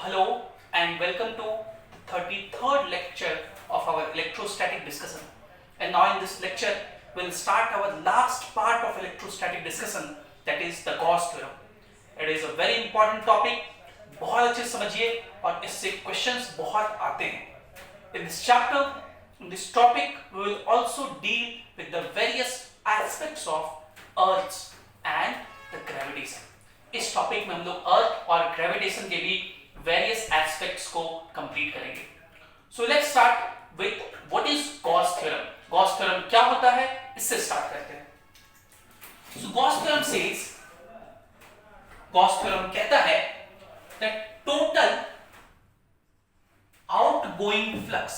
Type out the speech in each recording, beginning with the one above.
Hello and welcome to 33rd lecture of our electrostatic discussion. And now in this lecture we'll start our last part of electrostatic discussion, that is the Gauss theorem. It is a very important topic. बहुत अच्छे से समझिए और इससे questions बहुत आते हैं. In this chapter, in this topic, we will also deal with the various aspects of Earth and the gravitation. इस टॉपिक में हम लोग अर्थ और ग्रेविटेशन के भी वेरियस एस्पेक्ट्स को कंप्लीट करेंगे. So let's start with what is Gauss theorem. Gauss theorem क्या होता है, इससे स्टार्ट करते हैं. So Gauss theorem says, Gauss theorem कहता है that total outgoing flux,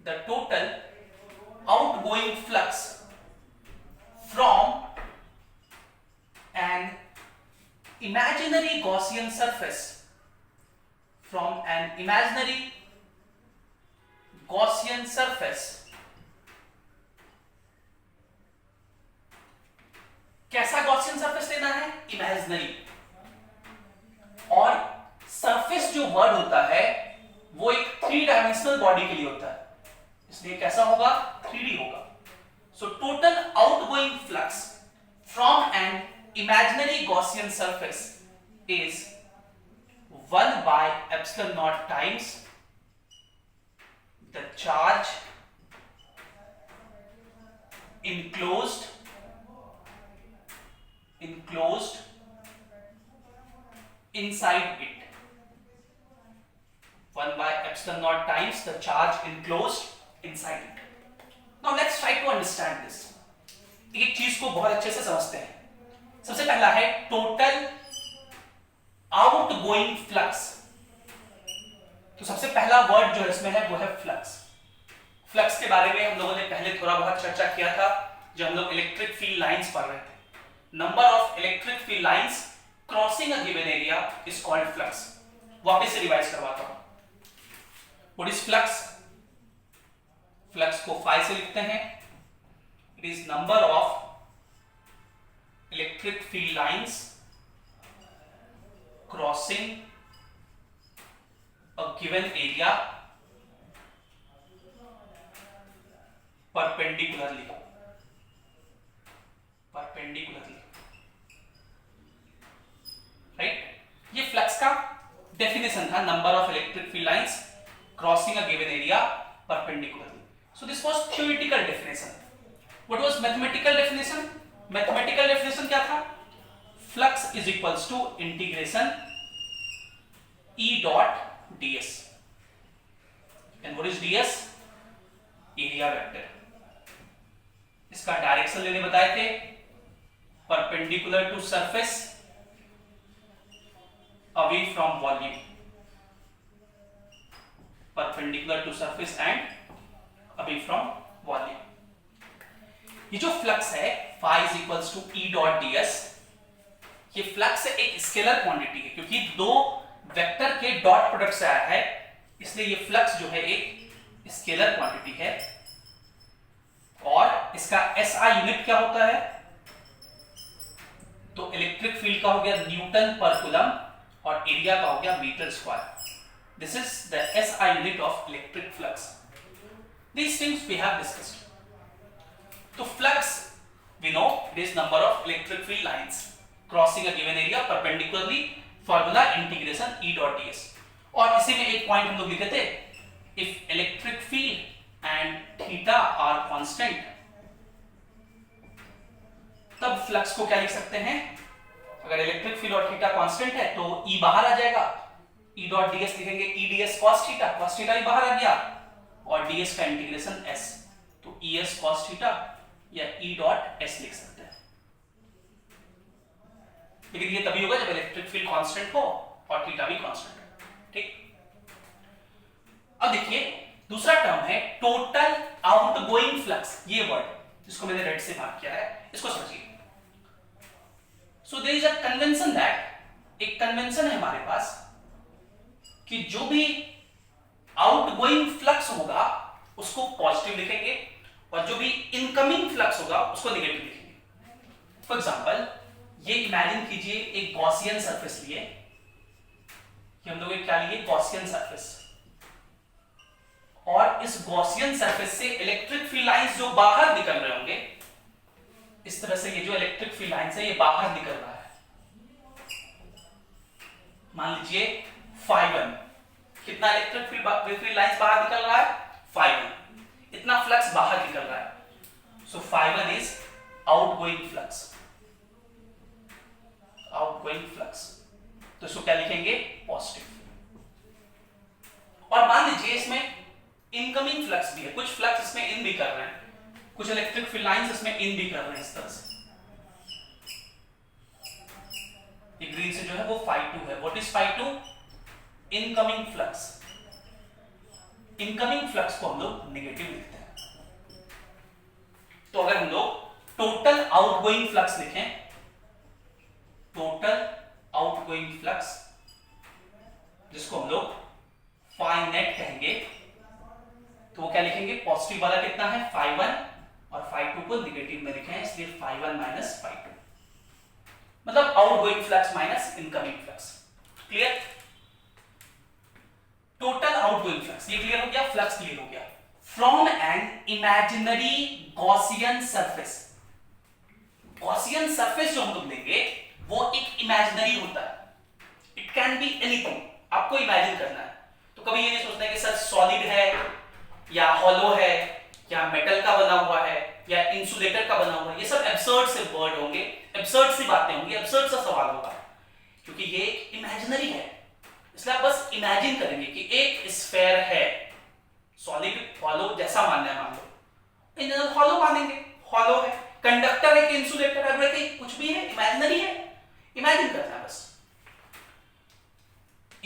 the total outgoing flux from an imaginary Gaussian surface, from an imaginary Gaussian surface, कैसा Gaussian surface लेना है, imaginary. और सरफेस जो वर्ड होता है वो एक 3 डायमेंशनल बॉडी के लिए होता है, इसलिए कैसा होगा, 3D होगा. So total outgoing flux from an imaginary Gaussian surface is 1 by epsilon naught times the charge enclosed inside it. 1 by epsilon naught times the charge enclosed inside it. Now let's try to understand this. एक चीज को बहुत अच्छे से समझते हैं. सबसे पहला है टोटल आउटगोइंग फ्लक्स. तो सबसे पहला वर्ड जो इसमें है वो है फ्लक्स. फ्लक्स के बारे में हम लोगों ने पहले थोड़ा बहुत चर्चा किया था जब हम लोग इलेक्ट्रिक फील्ड लाइंस पढ़ रहे थे. Number of electric field lines crossing a given area is called flux. वापस से रिवाइज करवाता हूं. What is flux? फ्लक्स को फाई से लिखते हैं. It is number of electric field lines crossing a given area perpendicularly. Right? ये flux का डेफिनेशन था, number of electric field lines crossing a given area perpendicularly. So this was theoretical definition. What was mathematical definition? Mathematical definition क्या था? Flux is equals to integration E dot ds. And what is ds? Area vector. इसका direction लेने बताए थे, perpendicular to surface, away from volume. Perpendicular to surface and away from volume. ये जो flux है phi is equals to E dot ds, ये flux एक scalar quantity है क्योंकि दो वेक्टर के डॉट प्रोडक्ट से आया है, इसलिए ये फ्लक्स जो है एक स्केलर क्वांटिटी है. और इसका SI यूनिट क्या होता है? तो इलेक्ट्रिक फील्ड का हो गया न्यूटन पर कूलम और एरिया का हो गया metre square. This is the SI unit of electric flux. These things we have discussed. तो flux we know it is number of electric field lines crossing a given area perpendicularly, formula integration E dot ds. और इसी में एक point हम लोग लिखे थे, if electric field and theta are constant, तब फ्लक्स को क्या लिख सकते हैं? अगर इलेक्ट्रिक फील्ड और थीटा कांस्टेंट है तो E बाहर आ जाएगा, E dot ds लिखेंगे, E ds cos theta ही बाहर आ गया और ds का इंटीग्रेशन s, तो es cos theta या E डॉट S लिख सकते हैं. लेकिन ये तभी होगा जब इलेक्ट्रिक फील्ड कांस्टेंट हो और थीटा भी कांस्टेंट हो. ठीक. अब देखिए दूसरा टर्म है टोटल आउटगोइंग फ्लक्स. ये वर्ड जिसको मैंने रेड से मार्क किया है, इसको समझिए. So there is a convention that, एक कन्वेंशन है हमारे पास कि जो भी आउटगोइंग फ्लक्स होगा उसको पॉजिटिव लिखेंगे और जो भी इनकमिंग फ्लक्स होगा उसको नेगेटिव लिखेंगे. फॉर एग्जांपल ये इमेजिन कीजिए एक गॉसियन सरफेस लिए कि हम लोग क्या लिए, गॉसियन सरफेस। और इस गॉसियन सरफेस से इलेक्ट्रिक फील्ड लाइंस जो बाहर निकल रहे होंगे, इस तरह से ये जो इलेक्ट्रिक फील्ड लाइंस है ये बाहर निकल रहा है, मान लीजिए φ1, कितना इलेक्ट्रिक फील्ड लाइंस बाहर निकल रहा है, φ1, इतना फ्लक्स बाहर निकल रहा है। So φ1 is outgoing flux, outgoing flux, तो इसको क्या लिखेंगे, पॉजिटिव। और मान लीजिए इसमें इनकमिंग फ्लक्स भी है, कुछ फ्लक्स इसमें इन भी कर रहे हैं, कुछ इलेक्ट्रिक फील्ड लाइंस इसमें इन भी कर रहे हैं, इस तरह से। ये ग्रीन से जो है वो φ2 है। What is φ2? Incoming flux. Incoming flux को हम लोग नेगेटिव लिखते हैं। तो अगर हम लोग टोटल आउटगोइंग फ्लक्स लिखें, टोटल आउटगोइंग फ्लक्स, जिसको हम लोग φ नेट कहेंगे, तो वो क्या लिखेंगे, पॉजिटिव वाला कितना है, φ1, और φ2 को नेगेटिव में लिखे हैं, इसलिए φ1 माइनस φ2, मतलब outgoing flux minus incoming flux. Clear? Total outgoing flux, ये क्लियर हो गया, फ्लक्स क्लियर हो गया। From an imaginary Gaussian surface, Gaussian surface जो हम लोग लेंगे वो एक इमेजिनरी होता है, इट कैन बी एनीथिंग, आपको इमेजिन करना है। तो कभी ये नहीं सोचना है कि सर सॉलिड है या हॉलो है या मेटल का बना हुआ है या इंसुलेटर का बना हुआ है, ये सब एब्सर्ड से वर्ड होंगे, एब्सर्ड सी बातें होंगी, एब्सर्ड सा सवाल होगा, क्योंकि ये एक इमेजिनरी है। इसलिए आप बस इमेजिन करेंगे कि एक स्फेयर है, सॉलिड हॉलो जैसा मानना है मान लो, इन जनरल हॉलो मानेंगे, हॉलो है, कंडक्टर है कि इंसुलेटर है कि कुछ भी है, इमेजिनरी है, इमेजिन करना है बस।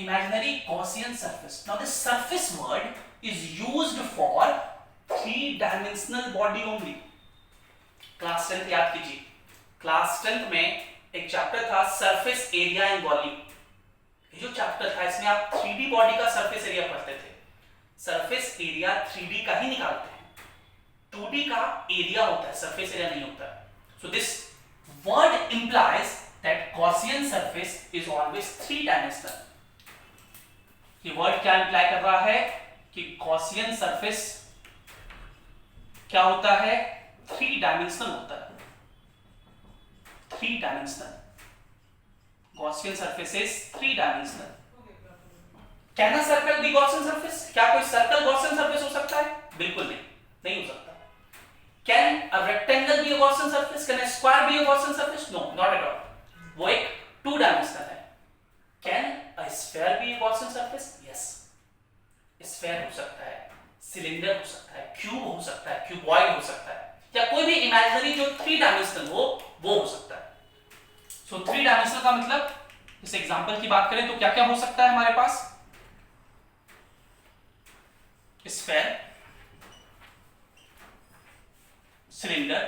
Imaginary Gaussian surface. Now this surface word is used for three-dimensional body only. Class 10th याद कीजिए, क्लास 10th में एक चैप्टर था सरफेस एरिया इन वॉल्यूम। ये जो चैप्टर था इसमें आप 3D बॉडी का सरफेस एरिया पढ़ते थे। सरफेस एरिया 3D का ही निकालते हैं, 2D का एरिया होता है, सरफेस एरिया नहीं होता। So this word implies that Gaussian surface is always three-dimensional. ये वर्ड क्या इंप्लाई कर रहा है कि गॉसियन सरफेस क्या होता है, थ्री डायमेंशनल होता है, three dimensional. Gaussian surface is three dimensional. Can a circle be Gaussian surface? क्या कोई सर्कल गॉसियन सरफेस हो सकता है? बिल्कुल नहीं, नहीं हो सकता। Can a rectangle be a Gaussian surface? Can a square be a Gaussian surface? No, not at all, वो एक टू डायमेंशनल है। Can a sphere be a Gaussian surface? Yes. Sphere हो सकता है, सिलेंडर हो सकता है, क्यूब हो सकता है, क्यूबॉइड हो सकता है, या कोई भी इमेजिनरी जो थ्री डायमेंशनल हो वो हो सकता है। सो थ्री डायमेंशनल का मतलब, इस एग्जांपल की बात करें तो क्या क्या हो सकता है हमारे पास, sphere, cylinder,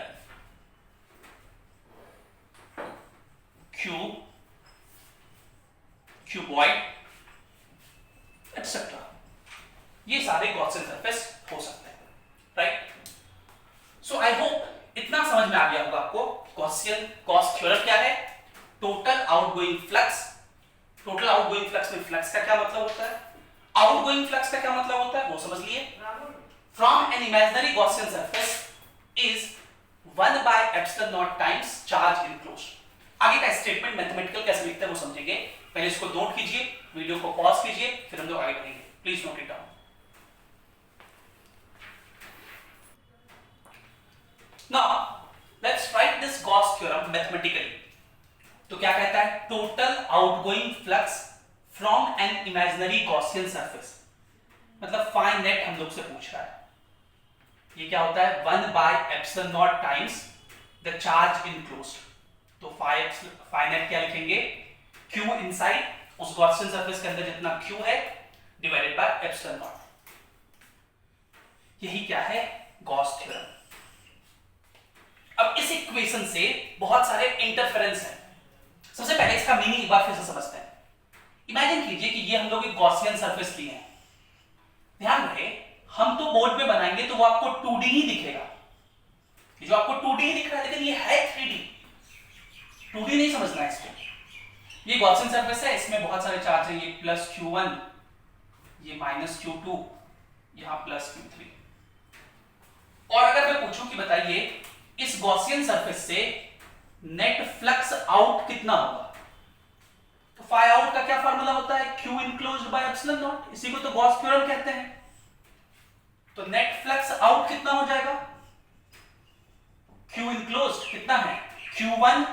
cube, cuboid etcetera, ये सारे गॉसियन सरफेस हो सकते हैं, राइट। सो आई होप इतना समझ में आ गया होगा आपको। गॉसियन गॉस थ्योरम क्या है, total outgoing flux. Total outgoing flux में फ्लक्स का क्या मतलब होता है, आउटगोइंग फ्लक्स का क्या मतलब होता है वो समझ लिए। From an imaginary Gaussian surface is 1/ε0 times charge enclosed. आगे का स्टेटमेंट मैथमेटिकल कैसे लिखते हैं वो समझेंगे, पहले इसको नोट कीजिए, वीडियो को पॉज कीजिए, फिर हम लोग आगे बढ़ेंगे। Please note it down. Now let's write this Gauss theorem mathematically. तो क्या कहता है, total outgoing flux from an imaginary Gaussian surface, मतलब फाइ नेट हम लोग से पूछ रहा है। ये क्या होता है, 1/ε0 टाइम्स द चार्ज इनक्लोज्ड। तो फाइ नेट क्या लिखेंगे, Q इनसाइड, उस गॉसियन सरफेस के अंदर जितना Q है डिवाइडेड बाय ε0। यही क्या है, गॉस थ्योरम। अब इस इक्वेशन से बहुत सारे इंटरफेरेंस हैं। सबसे पहले इसका मीनिंग एक बार फिर से समझते हैं। इमेजिन कीजिए कि ये हम लोग एक गॉसियन सरफेस लिए हैं। ध्यान रहे, हम तो बोर्ड पे बनाएंगे तो वो आपको 2D ही दिखेगा, जो आपको 2D ही दिख रहा है, लेकिन ये है 3D। 2D नहीं समझना है इसको। ये गॉसियन सरफेस है, इसमें बहुत सारे चार्ज है, ये प्लस Q1, ये माइनस Q2, यहां प्लस Q3। और अगर मैं पूछूं कि बताइए इस गॉसियन सरफेस से नेट फ्लक्स आउट कितना होगा, तो फाई आउट का क्या फार्मूला होता है, Q enclosed by epsilon not, इसी को तो गॉस थ्योरम कहते हैं। तो नेट फ्लक्स आउट कितना हो जाएगा, Q इनक्लोज्ड कितना है, Q1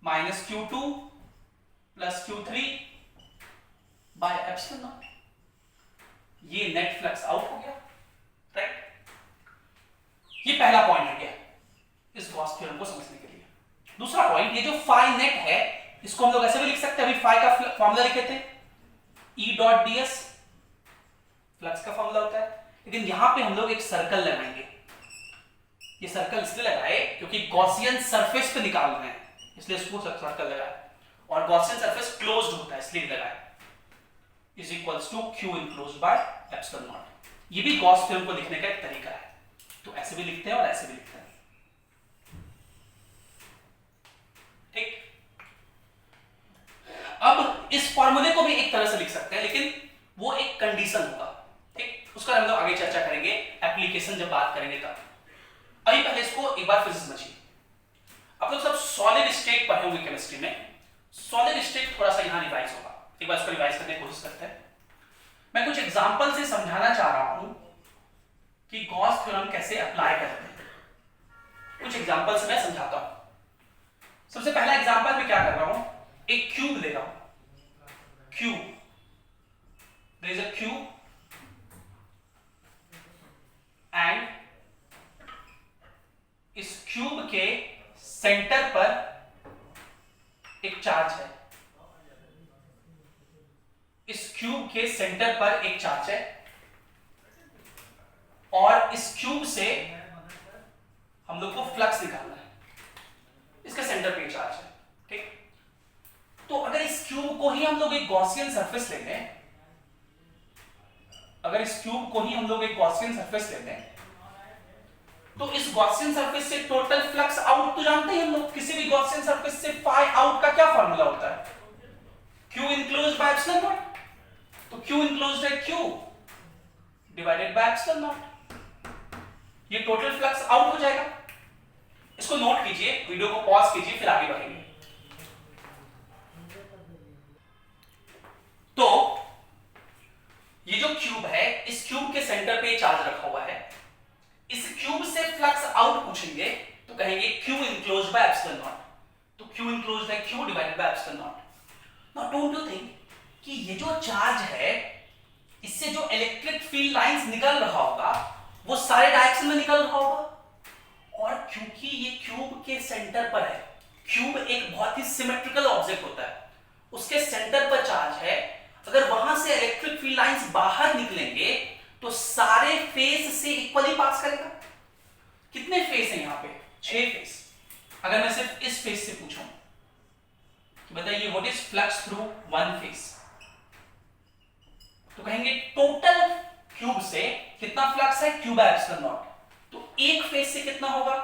minus Q2 plus Q3 bye epsilon naught. ये नेट फ्लक्स आउट हो गया, राइट। ये पहला पॉइंट है इस गॉस थ्योरम को समझने के लिए। दूसरा पॉइंट, ये जो फाई नेट है इसको हम लोग ऐसे भी लिख सकते हैं, अभी फाई का फॉर्मूला लिखे थे E डॉट ds, फ्लक्स का फॉर्मूला होता है, लेकिन यहां पे हम लोग एक सर्कल लगाएंगे। ये सर्कल इसलिए लगाए क्योंकि गॉसियन सरफेस पे निकाल रहे हैं, इसलिए इसको सर्कल लगाया, और गॉसियन सरफेस क्लोज्ड होता है इसलिए लगाया, is equals to Q enclosed by epsilon naught. ये भी गॉस थ्योरम को लिखने का एक तरीका है, तो ऐसे भी लिखते हैं और ऐसे भी लिखते हैं, ठीक। अब इस फॉर्मूले को भी एक तरह से लिख सकते हैं, लेकिन वो एक कंडीशन होगा, ठीक, उसका हम लोग आगे चर्चा करेंगे एप्लीकेशन जब बात करेंगे तब। अभी पहले इसको एक बार फिर से समझिए। आप लोग सब सॉलिड स्टेट पढ़े होंगे केमिस्ट्री में, सॉलिड स्टेट थोड़ा सा यहां रिवाइज होगा, एक बार इसको रिवाइज करने की कोशिश करते हैं। मैं कुछ एग्जांपल से समझाना चाह रहा हूं कि गॉस थ्योरम कैसे अप्लाई करते हैं, कुछ एग्जांपल से मैं समझाता हूं। सबसे पहला एग्जांपल मैं क्या कर रहा हूं, एक क्यूब ले रहा हूं, cube, there is a cube and इस क्यूब के सेंटर पर एक चार्ज है, इस क्यूब के सेंटर पर एक चार्ज है, और इस क्यूब से हम लोग को फ्लक्स निकालना है, इसके सेंटर पे चार्ज है, ठीक। तो अगर इस क्यूब को ही हम लोग एक गॉसियन सरफेस ले लें, अगर इस क्यूब को ही हम लोग एक गॉसियन सरफेस ले लें, तो इस गॉसियन सरफेस से टोटल फ्लक्स आउट तो जानते हैं हम लोग, किसी भी गॉसियन सरफेस से फाई आउट का क्या फार्मूला होता है, Q enclosed by epsilon not. तो Q इनक्लोज्ड है Q divided by epsilon naught, ये टोटल फ्लक्स आउट हो जाएगा। इसको नोट कीजिए, वीडियो को पॉज कीजिए, फिर आगे बढ़ेंगे। तो ये जो क्यूब है, इस क्यूब के सेंटर पे चार्ज रखा हुआ है, इस क्यूब से फ्लक्स आउट पूछेंगे तो कहेंगे Q enclosed by epsilon not. तो Q इनक्लोज्ड है Q divided by epsilon not. Now don't you think कि ये जो चार्ज है, इससे जो इलेक्ट्रिक फील्ड लाइंस निकल रहा होगा वो सारे डायरेक्शन में निकल रहा होगा, और क्योंकि ये क्यूब के सेंटर पर है, क्यूब एक बहुत ही सिमेट्रिकल ऑब्जेक्ट होता है, उसके सेंटर पर चार्ज है, अगर वहां से इलेक्ट्रिक फील्ड लाइंस बाहर निकलेंगे तो सारे फेस से इक्वली पास करेगा। कितने फेस हैं यहां पे, 6 फेस। अगर मैं सिर्फ इस फेस से पूछूं कि बताइए what is flux through one face, तो कहेंगे टोटल क्यूब से कितना फ्लक्स है, Q बाय एप्सिलॉन नॉट। तो एक फेस से कितना होगा,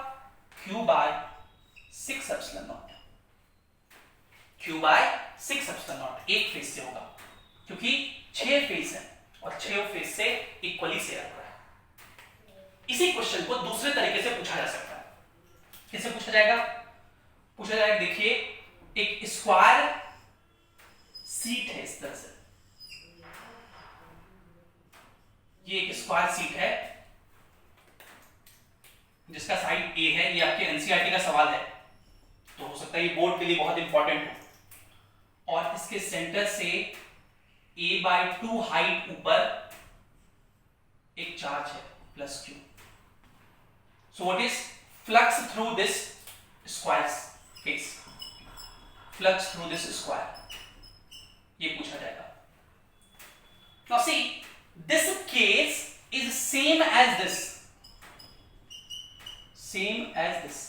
Q by 6 epsilon naught, Q by 6 epsilon naught एक फेस से होगा, क्योंकि 6 फेस है और 6 फेस से इक्वली शेयर हो रहा है। इसी क्वेश्चन को दूसरे तरीके से पूछा जा सकता है। कैसे पूछा जाएगा, पूछा जाएगा, देखिए एक स्क्वायर सीट है, इस तरह से ये एक स्क्वायर सीट है जिसका साइड A है, ये आपके एनसीईआरटी का सवाल है, तो हो सकता है ये बोर्ड के लिए बहुत इंपॉर्टेंट हो, और इसके सेंटर से a/2 हाइट ऊपर एक चार्ज है plus Q। So what is flux through this square face, flux through this square, ये पूछा जाएगा। Now see this case is same as this, same as this.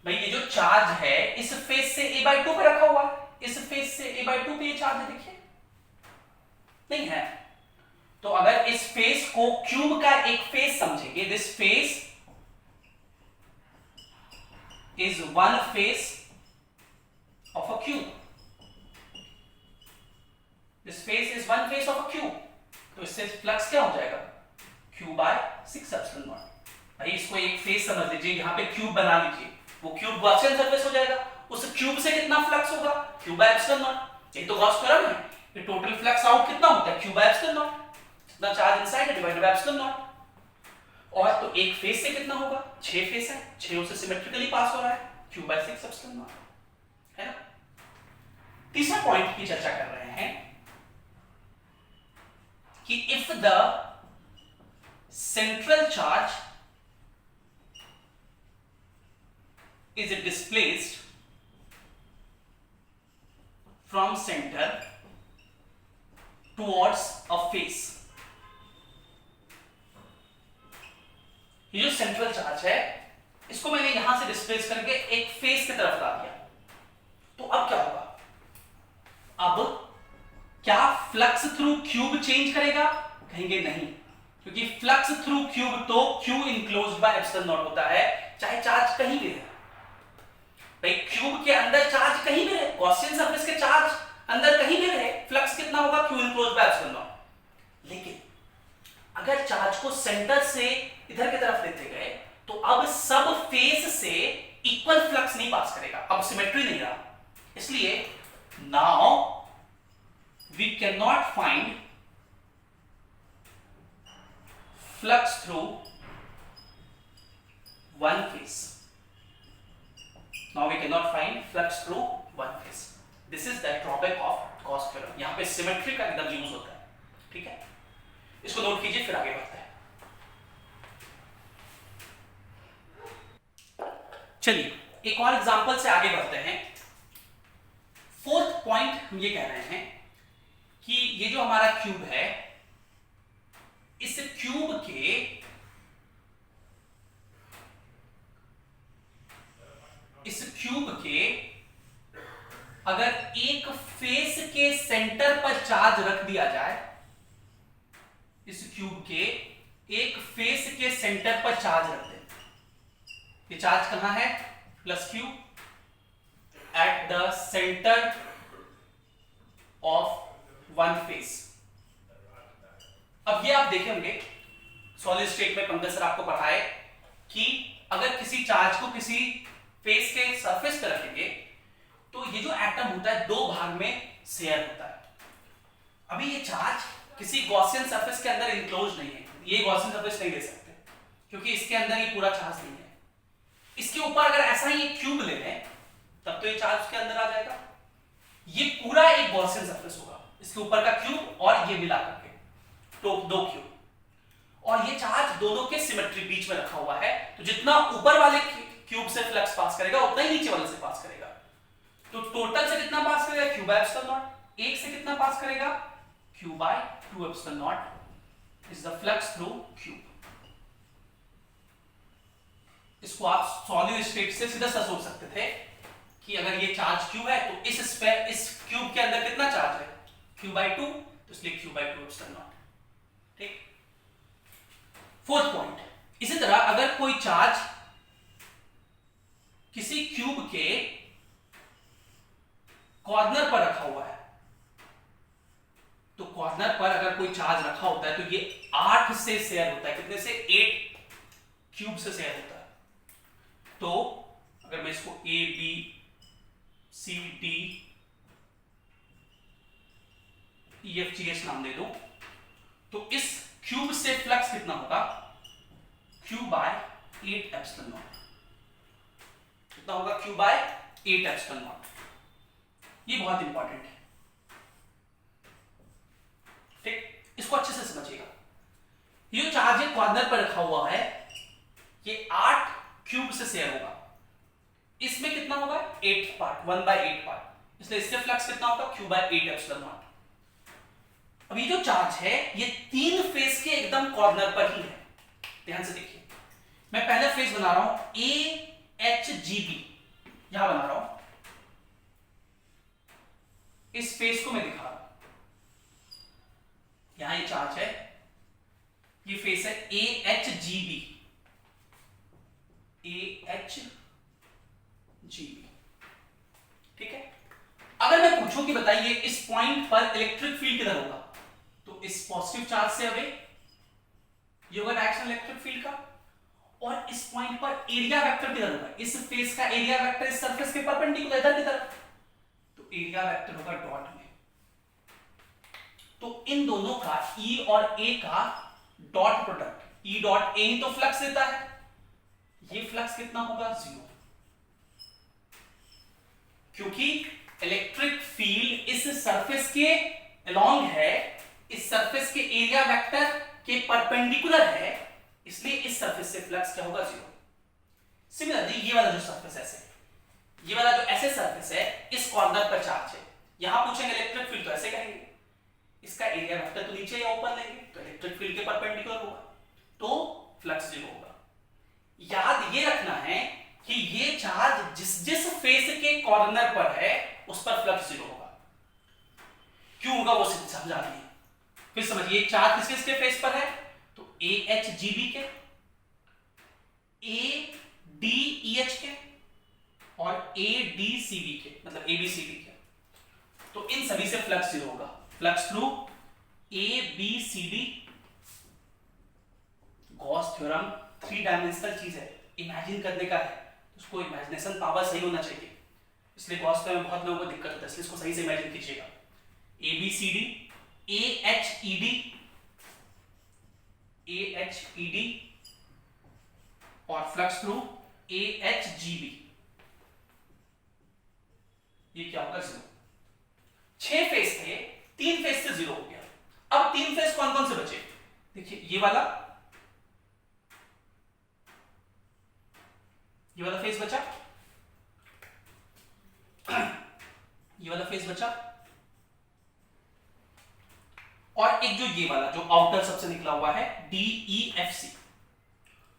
भाई ये जो चार्ज है इस फेस से a/2 पे रखा हुआ, इस फेस से a/2 पे ये चार्ज है, देखिए नहीं है। तो अगर इस फेस को क्यूब का एक फेस समझेंगे, this face is one face of a cube. This face is one face of a cube. तो इससे फ्लक्स क्या हो जाएगा? Q by 6 epsilon naught. भाई इसको एक फेस समझ लीजिए, यहाँ पे क्यूब बना लीजिए, वो क्यूब गॉसियन सरफेस हो जाएगा, उस क्यूब से कितना फ्लक्स होगा? Q by epsilon naught. ये तो गॉस थ्योरम है, ये टोटल फ्लक्स आउट कितना होता है? Q by epsilon naught. जितना चार्ज इनसाइड है डिवाइडेड बाय epsilon naught. और तो एक फेस से कितना होगा? 6 फेस है, 6 से सिमेट्रिकली पास हो रहा है, Q by 6 epsilon naught. है ना? तीसरा पॉइंट की चर्चा कर रहे हैं कि if the central charge is displaced from center towards a face. ये जो सेंट्रल चार्ज है इसको मैंने यहां से डिस्प्लेस करके एक फेस की तरफ ला दिया, तो अब क्या होगा? अब क्या फ्लक्स थ्रू क्यूब चेंज करेगा? कहेंगे नहीं, क्योंकि फ्लक्स थ्रू क्यूब तो Q enclosed by epsilon not होता है, चाहे चार्ज कहीं भी रहे। भाई क्यूब के अंदर चार्ज कहीं भी रहे, गॉसियन सरफेस के चार्ज अंदर कहीं भी रहे, फ्लक्स कितना होगा? Q enclosed by epsilon not. लेकिन अगर चार्ज को सेंटर से इधर की तरफ लेते गए तो अब सब फेस से इक्वल फ्लक्स नहीं पास करेगा, अब सिमेट्री नहीं रहा। इसलिए now we can not find flux through one face. Now we cannot find flux through one face. This is the drawback of Gauss theorem. यहाँ पे symmetry का एकदम यूज होता है, ठीक है? इसको नोट कीजिए, फिर आगे बढ़ते हैं। चलिए एक और एग्जांपल से आगे बढ़ते हैं। फोर्थ पॉइंट हम ये कह रहे हैं कि ये जो हमारा क्यूब है, इस क्यूब के अगर एक फेस के सेंटर पर चार्ज रख दिया जाए, इस क्यूब के एक फेस के सेंटर पर चार्ज रख दें, ये चार्ज कहां है? Plus Q at the centre of one face. अब ये आप देखे होंगे सॉलिड स्टेट में पंकज सर आपको पढ़ाए कि अगर किसी चार्ज को किसी फेस के सरफेस पर रखेंगे तो ये जो एटम होता है दो भाग में शेयर होता है। अभी ये चार्ज किसी गॉसियन सरफेस के अंदर इनक्लोज नहीं है, ये गॉसियन सरफेस नहीं ले सकते क्योंकि इसके अंदर ये पूरा चार्ज नहीं है। इसके ऊपर अगर ऐसा ही एक क्यूब ले लें तब तो ये चार्ज उसके अंदर आ जाएगा। ये पूरा एक गॉसियन सरफेस होगा, इसके ऊपर का क्यूब और ये मिला करके तो दो क्यूब, और ये चार्ज दोनों के सिमेट्री बीच में रखा हुआ है, तो जितना ऊपर वाले क्यूब से फ्लक्स पास करेगा उतना ही नीचे वाले से पास करेगा। तो टोटल से कितना पास करेगा? Q by epsilon naught। एक से कितना पास करेगा? Q by 2 epsilon naught is the flux through cube। इसको आप सॉलिड स्टेट से सीधा सा सोच सकते थे कि अगर ये चार्ज Q है तो इस क्यूब के अंदर कितना चार्ज है? Q by 2, तो इसलिए Q by 2 epsilon naught। ठीक। फोर्थ पॉइंट, इसी तरह अगर कोई चार्ज किसी क्यूब के कॉर्नर पर रखा हुआ है, तो कॉर्नर पर अगर कोई चार्ज रखा होता है तो ये 8 से शेयर होता है, कितने से? 8 क्यूब से शेयर होता है। तो अगर मैं इसको A B C D E F G H नाम दे दूं तो इस क्यूब से फ्लक्स कितना होगा? Q by 8 epsilon naught। कितना होगा? Q by 8 epsilon naught। ये बहुत इंपॉर्टेंट है, ठीक? इसको अच्छे से समझिएगा। ये चार्ज एक कॉर्नर पर रखा हुआ है, ये 8 क्यूब से शेयर होगा, इसमें कितना होगा? 8 पार्ट, 1 by 8 पार्ट, इसलिए इससे फ्लक्स कितना होगा? Q by 8 epsilon naught। अब ये जो चार्ज है ये 3 फेस के एकदम कॉर्नर पर ही है। ध्यान से देखिए, मैं पहला फेस बना रहा हूं AHGB, यहां बना रहा हूं, इस फेस को मैं दिखा रहा हूं, यहां ये चार्ज है, ये फेस है AHGB, AHGB, ठीक है? अगर मैं पूछूं कि बताइए इस पॉइंट पर इलेक्ट्रिक फील्ड किधर होगा, तो इस पॉजिटिव चार्ज से अवे ये होगा डायरेक्शन इलेक्ट्रिक फील्ड का, और इस पॉइंट पर एरिया वेक्टर किधर होगा, इस फेस का एरिया वेक्टर इस सरफेस के परपेंडिकुलर इधर की तरफ, तो एरिया वेक्टर होगा डॉट में। तो इन दोनों का E और A का dot product, E dot A ही तो फ्लक्स देता है, ये फ्लक्स कितना होगा, 0, क्योंकि इलेक्ट्रिक फील्ड इस सरफेस के अलोंग है, इस सरफेस के एरिया वेक्टर के परपेंडिकुलर है, इसलिए इस सरफेस से फ्लक्स क्या होगा, 0। सिमिलरली ये वाला जो सरफेस ऐसे, ये वाला जो ऐसे सरफेस है, इस कॉर्नर पर चार्ज है, यहां पूछेंगे इलेक्ट्रिक फील्ड तो ऐसे कहेंगे, इसका एरिया वेक्टर तो नीचे या ऊपर लेंगे तो इलेक्ट्रिक फील्ड के परपेंडिकुलर होगा, तो फ्लक्स 0 होगा। याद ये रखना है कि ये चार्ज जिस जिस फेस के कॉर्नर पर है उस पर फ्लक्स 0 होगा। क्यों होगा वो समझा दिए, फिर समझिए चार्ज किस किसके फेस पर है, तो AHGB के, ADEH के और ADCB के, मतलब ABCD के, तो इन सभी से फ्लक्स 0 होगा। Flux through ABCD, Gauss theorem 3 dimensional चीज है, इमेजिन करने का है, उसको इमेजिनेशन पावर सही होना चाहिए, इसलिए गॉस थ्योरम में बहुत लोगों को दिक्कत होता है, इसलिए इसको सही से इमेजिन कीजिएगा। ABCD, AHED और फ्लक्स थ्रू AHGB, ये क्या होगा, 0। 6 फेस थे, 3 फेस से 0 हो गया। अब 3 फेस कौन कौन से बचे, देखिए ये वाला फेस बचा, ये वाला फेस बचा, और एक जो ये वाला जो आउटर सबसे निकला हुआ है DEFC।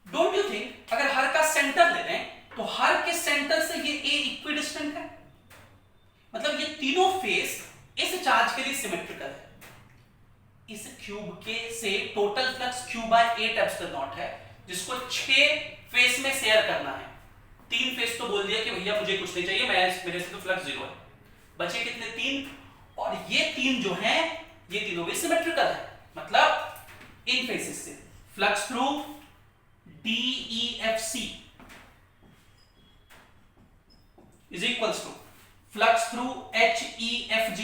डोंट यू थिंक अगर हर का सेंटर ले लें तो हर के सेंटर से ये A इक्विडिस्टेंट है, मतलब ये तीनों फेस इस चार्ज के लिए सिमेट्रिकल है। इस क्यूब के से total flux Q/8 epsilon not है, जिसको 6 फेस में शेयर करना है। 3 फेस तो बोल दिया कि भैया मुझे कुछ नहीं चाहिए, मेरे से तो फ्लक्स 0 है, बचे कितने, 3, और ये 3 जो हैं ये तीनों भी सिमेट्रिकल है, मतलब इन फेसेस से flux through DEFC is equals to flux through HEFG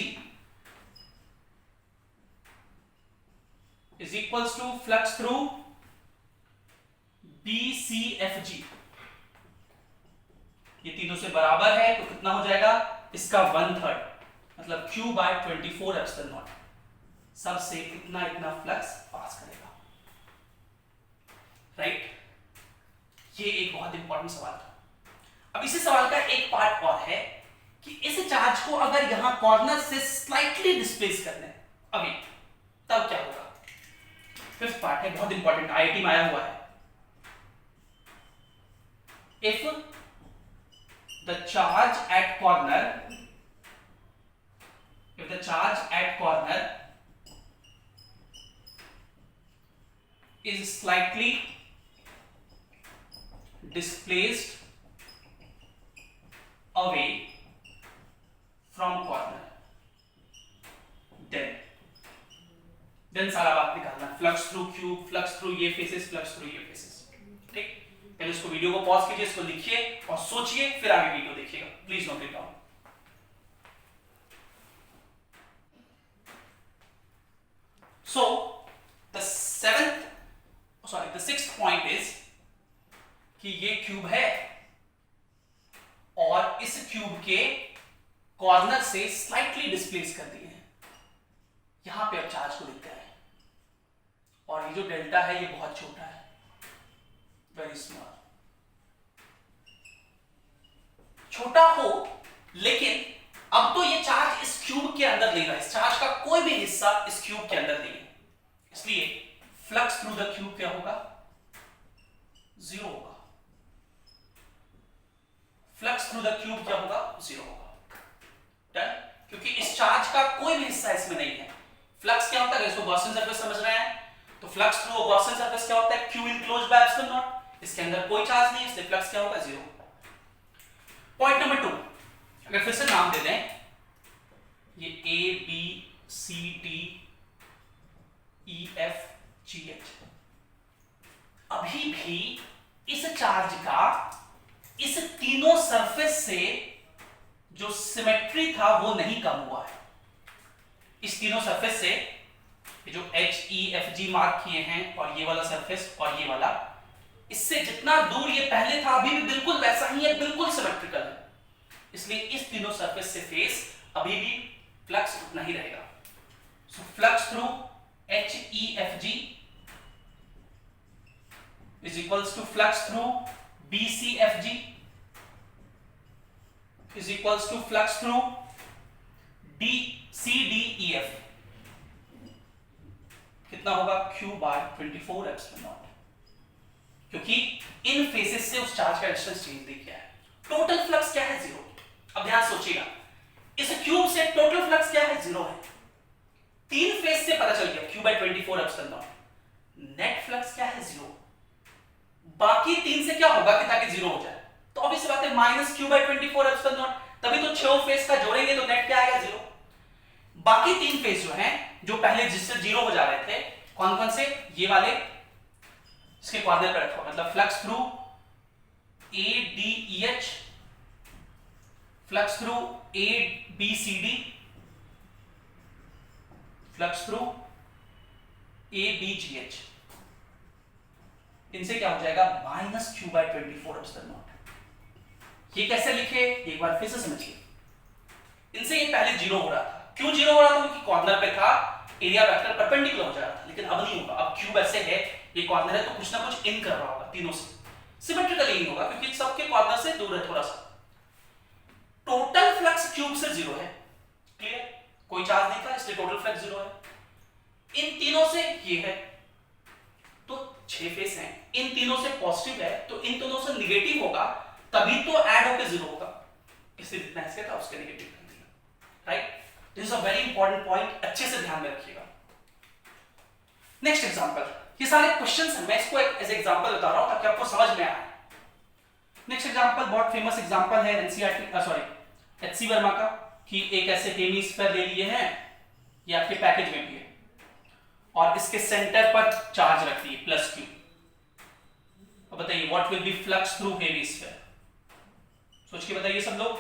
is equals to flux through BCFG। ये तीनों से बराबर है तो कितना हो जाएगा, इसका 1/3, मतलब Q/24 एप्सिलॉन नॉट, सबसे इतना इतना फ्लक्स पास करेगा, राइट। ये एक बहुत इंपॉर्टेंट सवाल था। अब इसी सवाल का एक पार्ट और है कि इस चार्ज को अगर यहां कॉर्नर से स्लाइटली डिस्प्लेस करना है अभी, तब क्या होगा। फिफ्थ पार्ट है, बहुत इंपॉर्टेंट, IIT में आया हुआ है। If the charge at corner is slightly displaced away from corner, then सारा बात निकालना, flux through cube, flux through ये फेसेस, फ्लक्स थ्रू ये फेसेस, ठीक। पहले इसको वीडियो को पॉज कीजिए, इसको लिखिए और सोचिए, फिर आगे वीडियो देखिएगा, please note it down. So the sixth point is कि ये क्यूब है और इस क्यूब के कॉर्नर से स्लाइटली डिस्प्लेस कर दिए हैं, यहां पे अब चार्ज को लिखते हैं, और ये जो डेल्टा है ये बहुत छोटा है, वेरी स्मॉल, छोटा हो, लेकिन अब तो ये चार्ज इस क्यूब के अंदर ले रहा है, इस चार्ज का कोई भी हिस्सा इस क्यूब के अंदर नहीं है, इसलिए फ्लक्स थ्रू द क्यूब क्या होगा, 0 होगा। फ्लक्स थ्रू द क्यूब क्या होगा, 0 होगा, डन। क्योंकि इस चार्ज का कोई भी हिस्सा इसमें नहीं है। फ्लक्स क्या होता है, इसको गॉसियन सरफेस समझ रहे हैं, तो फ्लक्स थ्रू गॉसियन सरफेस क्या होता है, Q enclosed by epsilon not, इसके अंदर कोई चार्ज नहीं है, इसलिए फ्लक्स क्या होगा, 0। पॉइंट नंबर 2, अगर फिर से नाम दे दें, ये A B C D E F G H। अभी भी इस चार्ज का इस तीनों सरफेस से जो सिमेट्री था वो नहीं कम हुआ है। इस तीनों सरफेस से जो H E F G mark किए हैं और ये वाला सरफेस और ये वाला, इससे जितना दूर ये पहले था अभी भी बिल्कुल वैसा ही है, बिल्कुल सिमेट्रिकल है। इसलिए इस तीनों सरफेस से फेस अभी भी फ्लक्स उतना ही रहेगा। So flux through H E F G is equals to flux through B C F G is equals to flux through D C D E F। कितना होगा? Q by 24 एप्सिलॉन नॉट, क्योंकि इन faces से उस charge का distance change नहीं किया है। Total flux क्या है? 0। अब ध्यान सोचिएगा, इस क्यूब से टोटल फ्लक्स क्या है? 0 है। तीन फेस से पता चल गया Q by 24 epsilon not. Net flux क्या है? 0। बाकी तीन से क्या होगा कि ताकि 0 हो जाए? तो ऑब्वियस बात है minus Q by 24 epsilon not, तभी तो 6 फेस का जोड़ेंगे तो नेट क्या आएगा? 0। बाकी तीन फेस जो हैं, जो पहले जिससे 0 हो जा रहे थे, कौन कौन से? ये वाले, इसके क्वाड्रेंट पे रखो, मतलब flux through A D E H, flux through A B C D, flux through A B G H। इनसे क्या हो जाएगा? Minus Q by 24 epsilon naught. ये कैसे लिखे? एक बार फिर से समझिए। इनसे ये पहले 0 हो रहा था। क्यों 0 हो रहा था? क्योंकि कॉर्नर पे था, एरिया वेक्टर परपेंडिकुलर हो जा रहा था, लेकिन अब नहीं होगा। अब क्यूब ऐसे है, ये कॉर्नर है, तो कुछ ना कुछ इन कर रहा होगा तीनों से, सिमेट्रिकली इन होगा क्योंकि सबके कॉर्नर से दूर है थोड़ा सा। टोटल फ्लक्स क्यूब से 0 है, क्लियर? कोई चार्ज नहीं था इसलिए टोटल फ्लक्स 0 है। इन तीनों से ये है, तो 6 फेस हैं, इन तीनों से पॉजिटिव है तो इन दोनों से निगेटिव होगा, तभी तो ऐड होकर 0 होगा। इससे जितना इसके था उसके निगेटिव कर दिया, right? This is a very important point, अच्छे से ध्यान में रखिएगा। नेक्स्ट एग्जांपल, ये सारे क्वेश्चंस हैं, मैं इसको एक एज एग्जांपल बता रहा हूं ताकि आपको समझ में आए। नेक्स्ट एग्जांपल बहुत फेमस एग्जांपल है एनसीईआरटी एचसी वर्मा का, कि एक ऐसे हेमिस्फीयर ले लिए हैं, ये आपके पैकेज में भी है, और इसके सेंटर पर चार्ज रख दिए प्लस Q। अब बताइए what will be flux through hemisphere? सोच के बताइए सब लोग,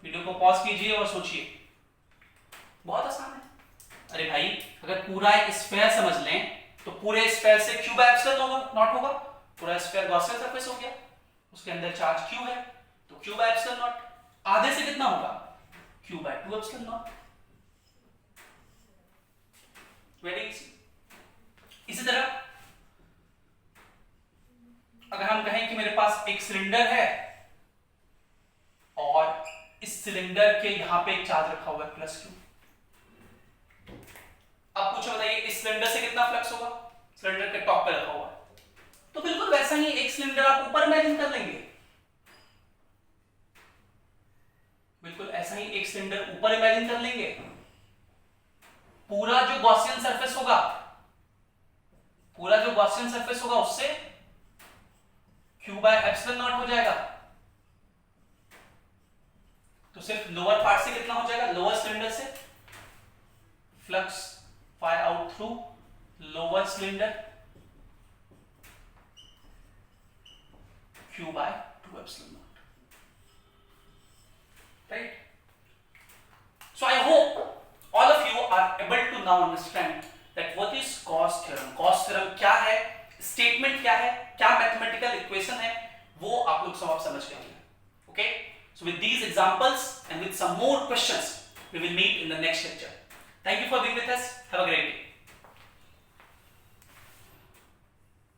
वीडियो को पॉज कीजिए और सोचिए। बहुत आसान है। अरे भाई, अगर पूरा एक स्फीयर समझ लें तो पूरे स्फीयर से Q by एप्सिलॉन नॉट होगा। पूरा स्फीयर गॉसियन सरफेस हो गया, उसके अंदर चार्ज Q है तो Q by एप्सिलॉन नॉट। आधे से कितना होगा? Q by 2 epsilon not. Very easy. इसी तरह अगर हम कहें कि मेरे पास एक सिलेंडर है और इस सिलेंडर के यहां पे एक चार्ज रखा हुआ है प्लस Q। अब पूछो बताइए इस सिलेंडर से कितना फ्लक्स होगा? सिलेंडर के टॉप पे रखा हुआ है, तो बिल्कुल वैसा ही एक सिलेंडर आप ऊपर इमेजिन कर लेंगे, बिल्कुल ऐसा ही एक सिलेंडर ऊपर इमेजिन कर लेंगे। पूरा जो गॉसियन सरफेस होगा, पूरा जो गॉसियन सरफेस होगा उससे Q by एप्सिलॉन नॉट हो जाएगा, तो सिर्फ लोअर पार्ट से कितना हो जाएगा? लोअर सिलेंडर से flux fire out through lower cylinder Q by 2 epsilon naught, right? So I hope all of you are able to now understand that what is Gauss theorem. Gauss theorem क्या है, statement क्या है, क्या mathematical equation है, वो आप लोग सब समझ गए होंगे। Okay? So with these examples and with some more questions, we will meet in the next lecture. Thank you for being with us. Have a great day.